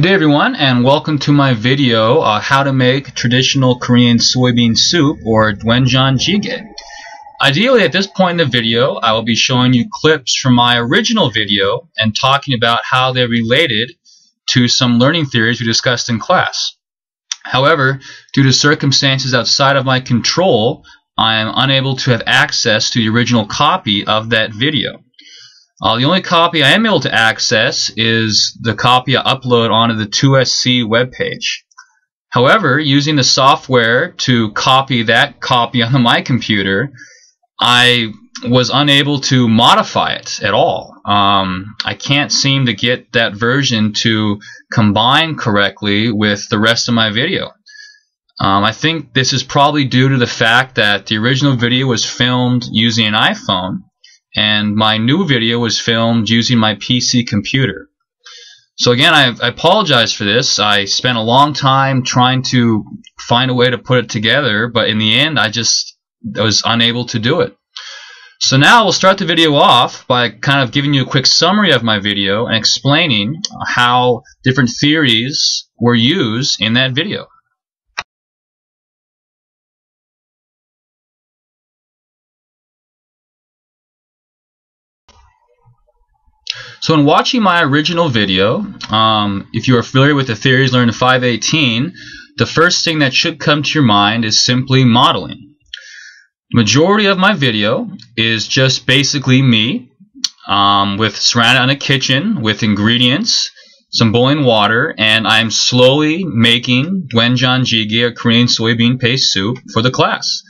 Good day everyone, and welcome to my video how to make traditional Korean soybean soup, or doenjang jjigae. Ideally, at this point in the video, I will be showing you clips from my original video and talking about how they're related to some learning theories we discussed in class. However, due to circumstances outside of my control, I am unable to have access to the original copy of that video. The only copy I am able to access is the copy I upload onto the 2SC webpage. However, using the software to copy that copy onto my computer, I was unable to modify it at all. I can't seem to get that version to combine correctly with the rest of my video. I think this is probably due to the fact that the original video was filmed using an iPhone, and my new video was filmed using my PC computer. So again, I apologize for this. I spent a long time trying to find a way to put it together, but in the end I was unable to do it. So now we'll start the video off by kind of giving you a quick summary of my video and explaining how different theories were used in that video. So in watching my original video, if you are familiar with the theories learned in 518, the first thing that should come to your mind is simply modeling. The majority of my video is just basically me surrounded in a kitchen with ingredients, some boiling water, and I'm slowly making doenjang jjigae, or Korean soybean paste soup, for the class.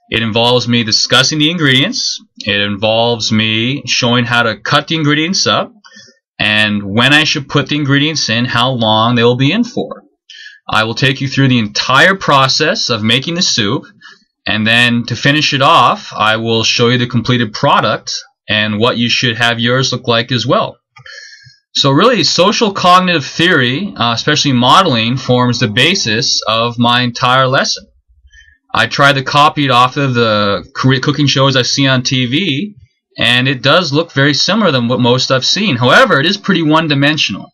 It involves me discussing the ingredients. It involves me showing how to cut the ingredients up, and when I should put the ingredients in, how long they will be in for. I will take you through the entire process of making the soup, and then to finish it off, I will show you the completed product and what you should have yours look like as well. So really, social cognitive theory, especially modeling, forms the basis of my entire lesson. I tried to copy it off of the cooking shows I see on TV, and it does look very similar than what most I've seen. However, it is pretty one-dimensional.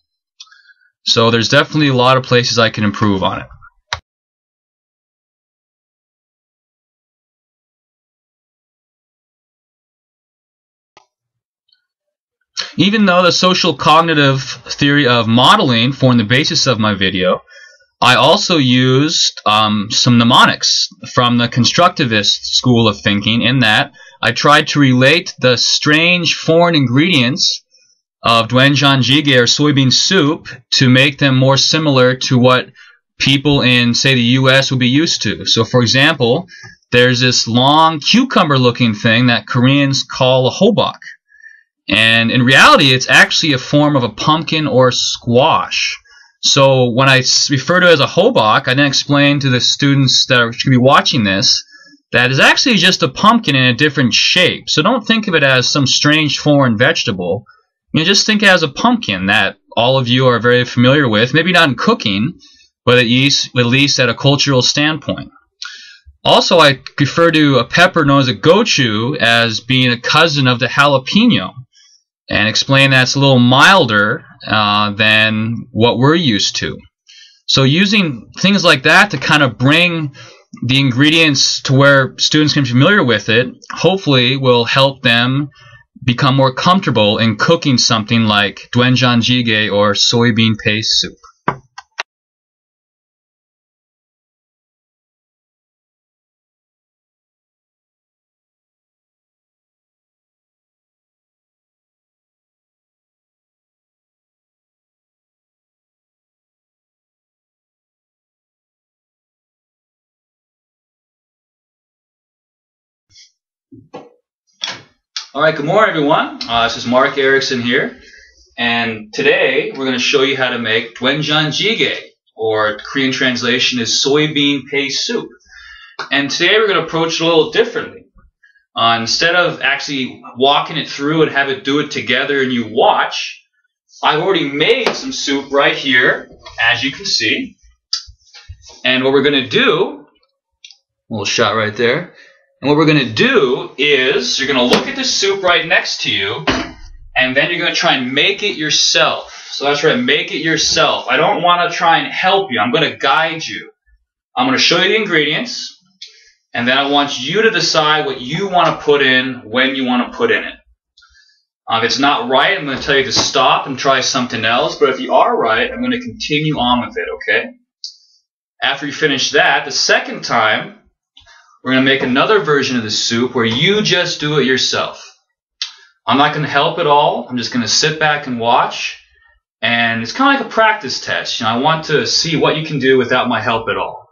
So there's definitely a lot of places I can improve on it. Even though the social cognitive theory of modeling formed the basis of my video, I also used some mnemonics from the constructivist school of thinking, in that I tried to relate the strange foreign ingredients of doenjang jjigae, or soybean soup, to make them more similar to what people in, say, the US would be used to. So for example, there's this long cucumber-looking thing that Koreans call a hobak. And in reality, it's actually a form of a pumpkin or squash. So when I refer to it as a hobak, I then explain to the students that are going to be watching this that is actually just a pumpkin in a different shape. So don't think of it as some strange foreign vegetable. You just think it as a pumpkin that all of you are very familiar with, maybe not in cooking, but at least at a cultural standpoint. Also, I refer to a pepper known as a gochu as being a cousin of the jalapeno, and explain that it's a little milder than what we're used to. So using things like that to kind of bring the ingredients to where students can be familiar with it, hopefully will help them become more comfortable in cooking something like doenjang jjigae, or soybean paste soup. Alright, good morning everyone. This is Mark Erickson here, and today we're going to show you how to make doenjang jjigae, or the Korean translation is soybean paste soup. And today we're going to approach it a little differently. Instead of actually walking it through and have it do it together and you watch, I've already made some soup right here, as you can see. And what we're going to do, a little shot right there. And what we're going to do is you're going to look at the soup right next to you, and then you're going to try and make it yourself. So that's right, make it yourself. I don't want to try and help you. I'm going to guide you. I'm going to show you the ingredients, and then I want you to decide what you want to put in when you want to put in it. If it's not right, I'm going to tell you to stop and try something else. But if you are right, I'm going to continue on with it, okay? After you finish that, the second time, we're going to make another version of the soup where you just do it yourself. I'm not going to help at all. I'm just going to sit back and watch. And it's kind of like a practice test. I want to see what you can do without my help at all.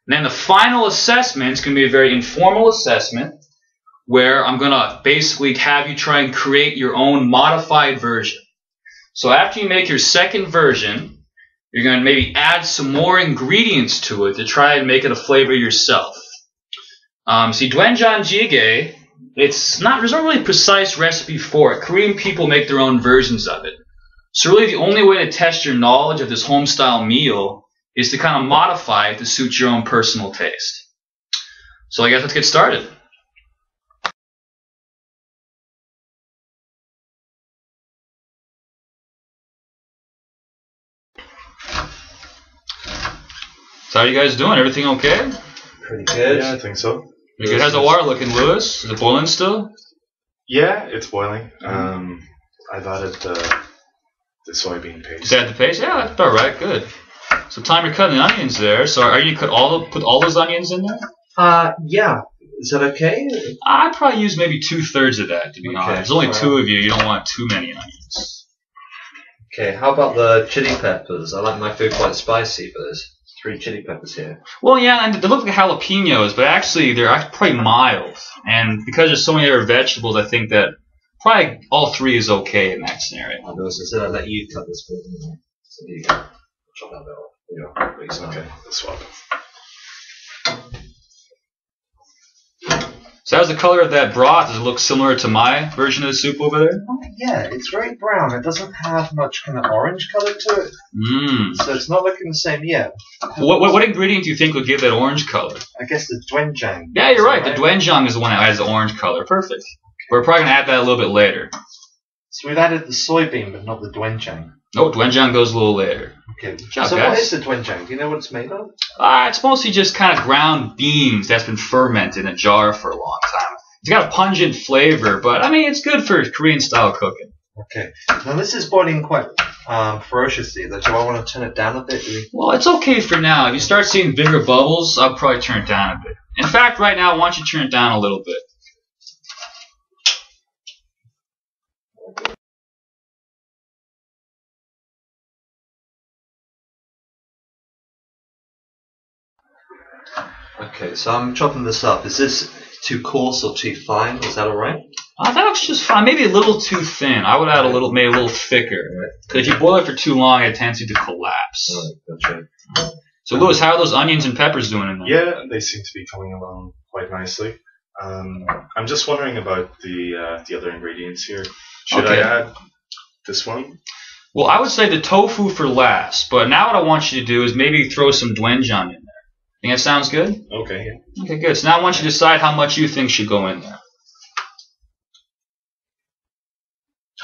And then the final assessment is going to be a very informal assessment, where I'm going to basically have you try and create your own modified version. So after you make your second version, you're going to maybe add some more ingredients to it to try and make it a flavor yourself. See, doenjang jjigae, there's not really a precise recipe for it. Korean people make their own versions of it. So really the only way to test your knowledge of this home-style meal is to kind of modify it to suit your own personal taste. So I guess let's get started. So how are you guys doing? Everything okay? Pretty good. Yeah, I think so. Pretty good. How's the water looking, Lewis? Is it boiling still? Yeah, it's boiling. I've added the soybean paste. Is that the paste? Yeah, that's about right. Good. So time you're cutting the onions there. So are you put all those onions in there? Yeah. Is that okay? I'd probably use maybe 2/3 of that, to be honest. There's only two of you. You don't want too many onions. Okay. How about the chili peppers? I like my food quite spicy, but there's 3 chili peppers here. Well, yeah, and they look like jalapenos, but actually they're probably mild. And because there's so many other vegetables, I think that probably all 3 is okay in that scenario. I also said I'd let you cut this bit. So here you go. Chop that bit off. There you go. Okay, let's swap. So how's the color of that broth? Does it look similar to my version of the soup over there? Yeah, it's very brown. It doesn't have much kind of orange color to it. So it's not looking the same yet. What ingredient do you think would give that orange color? I guess the doenjang. Yeah, you're right. The doenjang is the one that has the orange color. Perfect. We're probably going to add that a little bit later. So we've added the soybean, but not the doenjang. No, doenjang goes a little later. Okay. Job, so guys. what is the doenjang? Do you know what it's made of? It's mostly just kind of ground beans that's been fermented in a jar for a long time. It's got a pungent flavor, but I mean, it's good for Korean-style cooking. Okay. Now this is boiling quite ferociously. Do I want to turn it down a bit? Well, it's okay for now. If you start seeing bigger bubbles, I'll probably turn it down a bit. In fact, right now, why don't you turn it down a little bit? Okay, so I'm chopping this up. Is this too coarse or too fine? Is that alright? That looks just fine. Maybe a little too thin. I would add maybe a little thicker. Because if you boil it for too long, it has a tendency to collapse. That's right. So, Lewis, how are those onions and peppers doing in there? Yeah, they seem to be coming along quite nicely. I'm just wondering about the other ingredients here. Should I add this one? Well, I would say the tofu for last. But now what I want you to do is maybe throw some doenjang in there. Think that sounds good? Okay. Yeah. Okay, good. So now I want you to decide how much you think should go in there.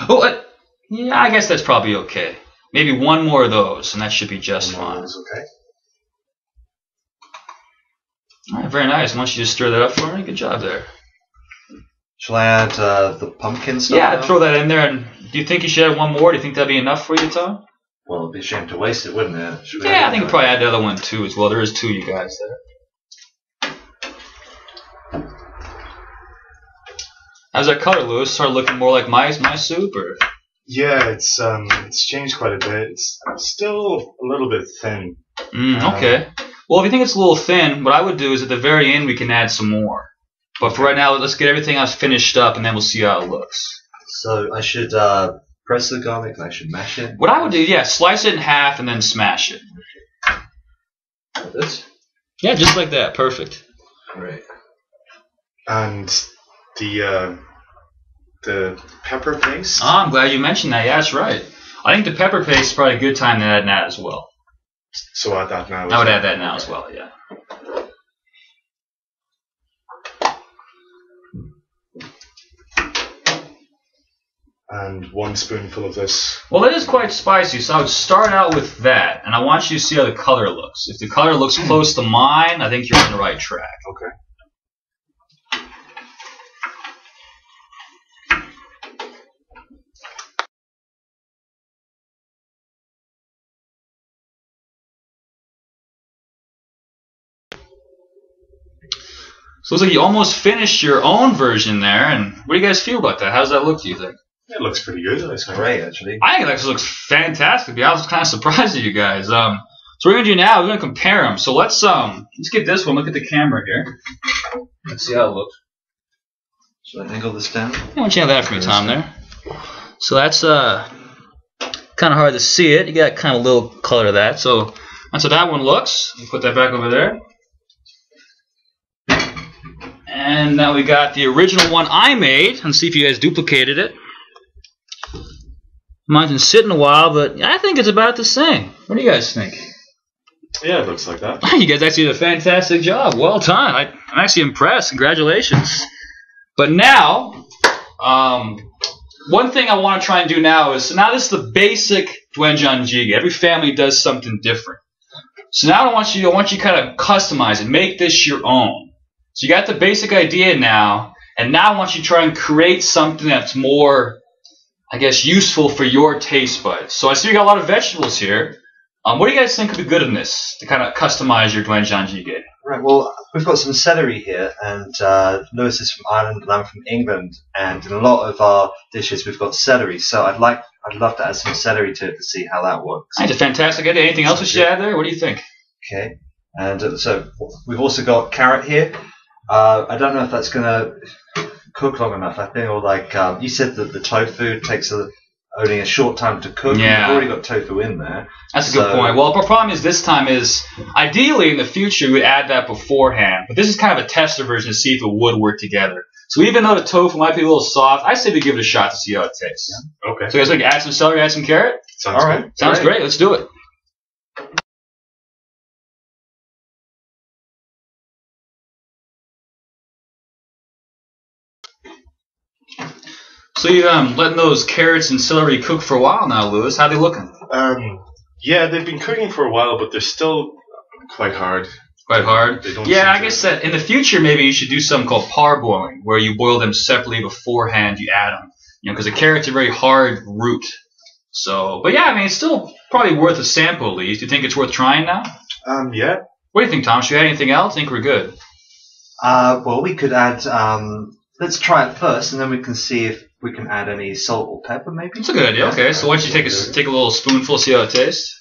Oh, yeah, I guess that's probably okay. Maybe one more of those, and that should be just fine. Okay. All right, very nice. Why don't you just stir that up for me? Good job there. Shall I add the pumpkin stuff? Yeah, now? throw that in there. And do you think you should add one more? Do you think that'd be enough for you, Tom? Well, it'd be a shame to waste it, wouldn't it? Yeah, I think we'll probably add the other one too as well. There is 2 of you guys there. How's that color, Lewis? Start looking more like my soup, or? Yeah, it's changed quite a bit. It's still a little bit thin. Okay. Well, if you think it's a little thin, what I would do is at the very end we can add some more. But for right now, let's get everything else finished up, and then we'll see how it looks. So I should press the garlic and I should mash it? What I would do, yeah, slice it in half and then smash it. Like this? Yeah, just like that. Perfect. Great. And the pepper paste? I'm glad you mentioned that. Yeah, that's right. I think the pepper paste is probably a good time to add that as well. So add that now. I would add that now as well, yeah. and 1 spoonful of this. Well, it is quite spicy, so I would start out with that, and I want you to see how the color looks. If the color looks close to mine, I think you're on the right track. Okay. So it looks like you almost finished your own version there, and what do you guys feel about that? How does that look, do you think? It looks pretty good. It's great, actually. I think it actually looks fantastic. I was kind of surprised at you guys. So what we're gonna do now, we're gonna compare them. So let's get this one. Look at the camera here. Let's see how it looks. Should I angle this down? I want you to have that for me, Tom. There. So that's kind of hard to see it. You got kind of a little color to that. So that's how that one looks. You put that back over there. And now we got the original one I made. Let's see if you guys duplicated it. Mine's been sitting a while, but I think it's about the same. What do you guys think? Yeah, it looks like that. You guys actually did a fantastic job. Well done. I'm actually impressed. Congratulations. But now, one thing I want to try and do now is, now this is the basic Doenjang Jjigae. Every family does something different. So now I want you to kind of customize it. Make this your own. So you got the basic idea now, and now I want you to try and create something that's more, I guess, useful for your taste buds. So I see you got a lot of vegetables here. What do you guys think would be good in this to kind of customize your Doenjang Jjigae? Right, well, we've got some celery here, and Lewis is from Ireland and I'm from England, and in a lot of our dishes we've got celery, so I'd love to add some celery to it to see how that works. That's a fantastic idea. Anything else we should add there? What do you think? Okay, and so we've also got carrot here. I don't know if that's going to cook long enough. I think, or like you said that the tofu takes only a short time to cook. Yeah. We've already got tofu in there. That's a good point. Well, the problem is this time is, ideally in the future we would add that beforehand, but this is kind of a tester version to see if it would work together. So even though the tofu might be a little soft, I say we give it a shot to see how it tastes. Yeah. Okay. So you guys like add some celery, add some carrot? Sounds good. Sounds great. Let's do it. So you're letting those carrots and celery cook for a while now, Lewis. How are they looking? Yeah, they've been cooking for a while, but they're still quite hard. Quite hard? They don't Yeah, I guess that in the future maybe you should do something called parboiling, where you boil them separately beforehand, you add them. You know, because the carrot's a very hard root. So, but yeah, I mean, it's still probably worth a sample at least. Do you think it's worth trying now? Yeah. What do you think, Tom? Should we add anything else? I think we're good. Well, we could add, let's try it first, and then we can see if we can add any salt or pepper, maybe. That's a good idea. Okay, so why don't you take a little spoonful, see how it tastes?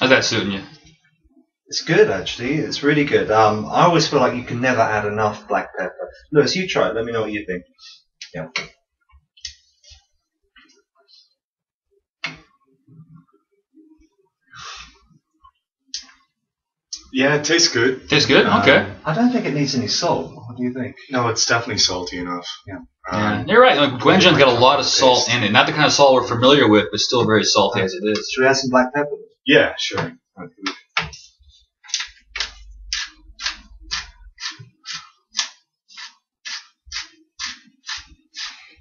How's that suiting you? It's good, actually. It's really good. I always feel like you can never add enough black pepper. Lewis, you try it. Let me know what you think. Yeah. Yeah, it tastes good. Tastes good? Okay. I don't think it needs any salt. What do you think? No, it's definitely salty enough. Yeah. Yeah, you're right. Like, Doenjang's got a lot of salt in it. Not the kind of salt we're familiar with, but still very salty as it is. Should we add some black pepper? Yeah, sure.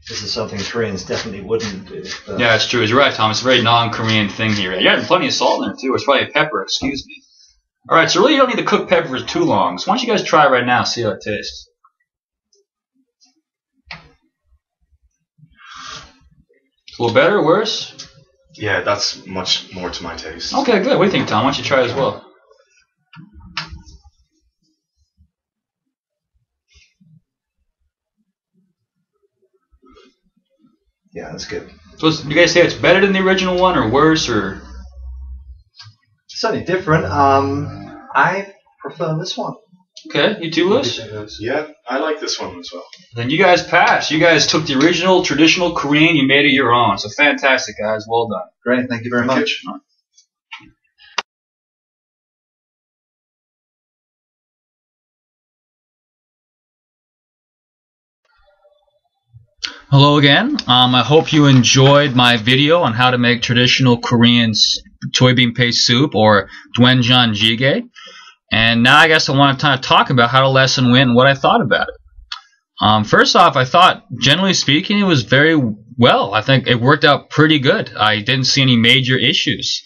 This is something Koreans definitely wouldn't do. Yeah, it's true. You're right, Tom. It's a very non-Korean thing here. You're adding plenty of salt in there, too. It's probably pepper, excuse me. All right, so really you don't need to cook pepper for too long. So why don't you guys try it right now, see how it tastes. A little better or worse? Yeah, that's much more to my taste. Okay, good. What do you think, Tom? Why don't you try it as well? Yeah, that's good. So do you guys say it's better than the original one or worse or? Certainly different. I prefer this one. Okay, you too, Lewis? Yeah, I like this one as well. Then you guys passed. You guys took the original traditional Korean, you made it your own. So fantastic, guys. Well done. Great, thank you very much. Hello again. I hope you enjoyed my video on how to make traditional Korean soybean paste soup or Doenjang Jjigae. And now I guess I want to kind of talk about how the lesson went and what I thought about it. First off, I thought, generally speaking, it was very well. I think it worked out pretty good. I didn't see any major issues.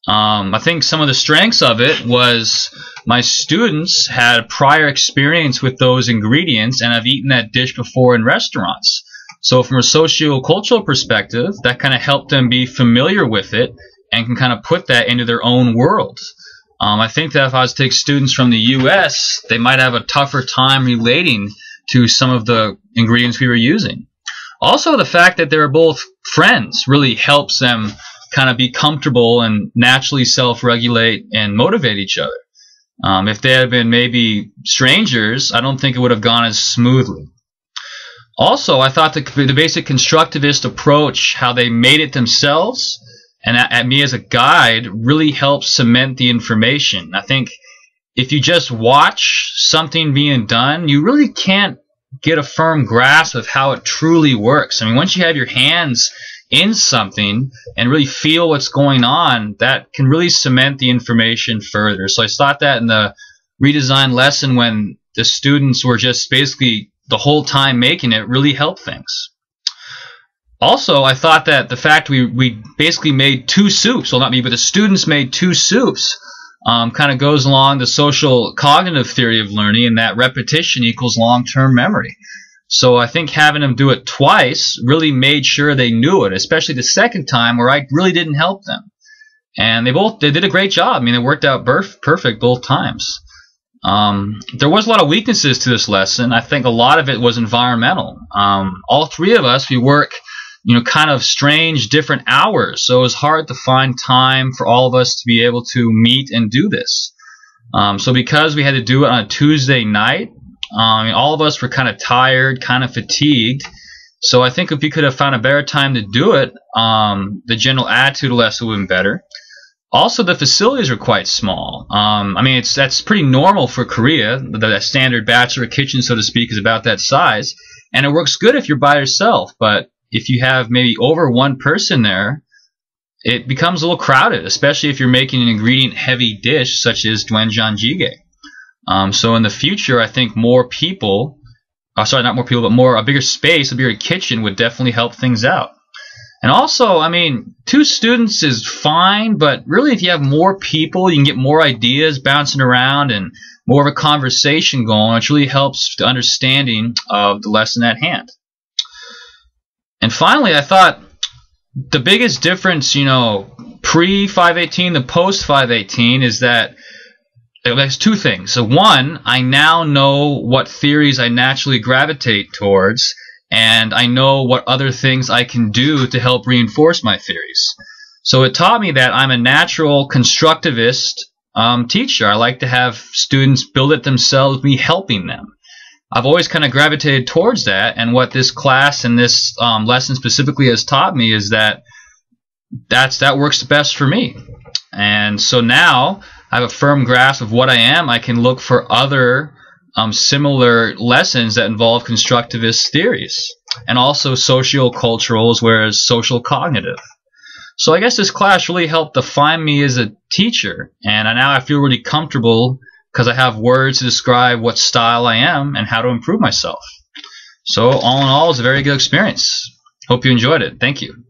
I think some of the strengths of it was my students had prior experience with those ingredients and have eaten that dish before in restaurants. So from a socio-cultural perspective, that kind of helped them be familiar with it and can kind of put that into their own world. I think that if I was to take students from the U.S., they might have a tougher time relating to some of the ingredients we were using. Also, the fact that they were both friends really helps them kind of be comfortable and naturally self-regulate and motivate each other. If they had been maybe strangers, I don't think it would have gone as smoothly. Also, I thought the basic constructivist approach, how they made it themselves, and at me as a guide, really helps cement the information. I think if you just watch something being done, you really can't get a firm grasp of how it truly works. I mean, once you have your hands in something and really feel what's going on, that can really cement the information further. So I thought that in the redesign lesson, when the students were just basically the whole time making it, really helped things. Also, I thought that the fact we basically made 2 soups, well, not me, but the students made 2 soups, kind of goes along the social cognitive theory of learning, and that repetition equals long-term memory. So I think having them do it twice really made sure they knew it, especially the second time where I really didn't help them. And they did a great job. I mean, it worked out perfect both times. There was a lot of weaknesses to this lesson. I think a lot of it was environmental. All 3 of us, we work kind of strange different hours, so it was hard to find time for all of us to be able to meet and do this. So because we had to do it on a Tuesday night, all of us were kind of tired, kind of fatigued. So I think if we could have found a better time to do it, the general attitude of the lesson would have been better. Also, the facilities are quite small. I mean, that's pretty normal for Korea. The standard bachelor kitchen, so to speak, is about that size, and it works good if you're by yourself. But if you have maybe over 1 person there, it becomes a little crowded, especially if you're making an ingredient-heavy dish such as doenjang jjigae. So in the future, I think more people, sorry, not more people, but a bigger space, a bigger kitchen would definitely help things out. And also, I mean, 2 students is fine, but really if you have more people, you can get more ideas bouncing around and more of a conversation going, which really helps the understanding of the lesson at hand. And finally, I thought the biggest difference, pre-518 to post-518 is that there's 2 things. So one, I now know what theories I naturally gravitate towards, and I know what other things I can do to help reinforce my theories. So it taught me that I'm a natural constructivist teacher. I like to have students build it themselves, me helping them. I've always kind of gravitated towards that, and what this class and this lesson specifically has taught me is that works the best for me. And so now I have a firm grasp of what I am. I can look for other similar lessons that involve constructivist theories, and also socio-cultural as well as social cognitive. So I guess this class really helped define me as a teacher, and now I feel really comfortable because I have words to describe what style I am and how to improve myself. So all in all, it's a very good experience. Hope you enjoyed it. Thank you.